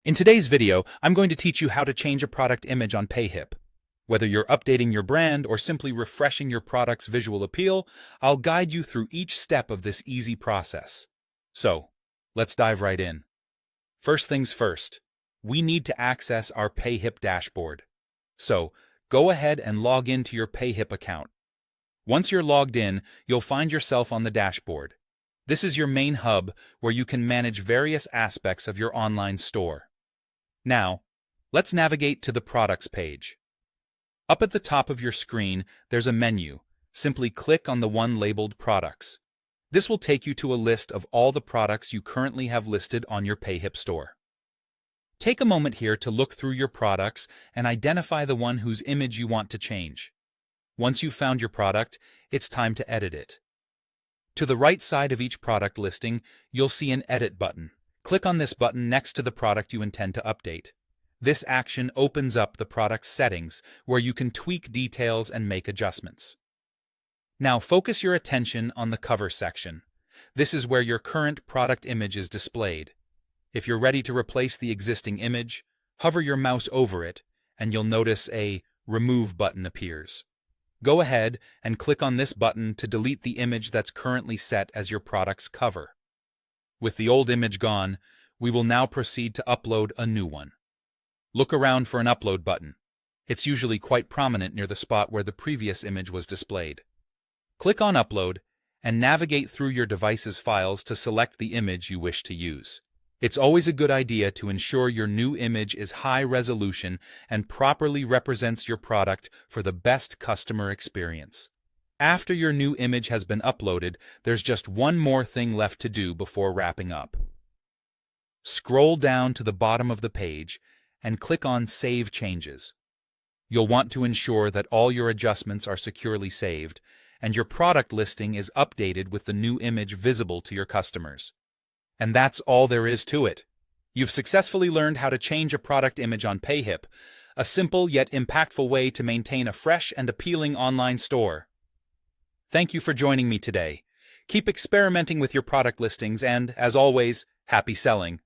In today's video, I'm going to teach you how to change a product image on Payhip. Whether you're updating your brand or simply refreshing your product's visual appeal, I'll guide you through each step of this easy process. So, let's dive right in. First things first, we need to access our Payhip dashboard. So, go ahead and log into your Payhip account. Once you're logged in, you'll find yourself on the dashboard. This is your main hub where you can manage various aspects of your online store. Now, let's navigate to the Products page. Up at the top of your screen, there's a menu. Simply click on the one labeled Products. This will take you to a list of all the products you currently have listed on your Payhip store. Take a moment here to look through your products and identify the one whose image you want to change. Once you've found your product, it's time to edit it. To the right side of each product listing, you'll see an Edit button. Click on this button next to the product you intend to update. This action opens up the product's settings, where you can tweak details and make adjustments. Now focus your attention on the Cover section. This is where your current product image is displayed. If you're ready to replace the existing image, hover your mouse over it, and you'll notice a Remove button appears. Go ahead and click on this button to delete the image that's currently set as your product's cover. With the old image gone, we will now proceed to upload a new one. Look around for an Upload button. It's usually quite prominent near the spot where the previous image was displayed. Click on Upload and navigate through your device's files to select the image you wish to use. It's always a good idea to ensure your new image is high resolution and properly represents your product for the best customer experience. After your new image has been uploaded, there's just one more thing left to do before wrapping up. Scroll down to the bottom of the page and click on Save Changes. You'll want to ensure that all your adjustments are securely saved and your product listing is updated with the new image visible to your customers. And that's all there is to it. You've successfully learned how to change a product image on Payhip, a simple yet impactful way to maintain a fresh and appealing online store. Thank you for joining me today. Keep experimenting with your product listings and, as always, happy selling.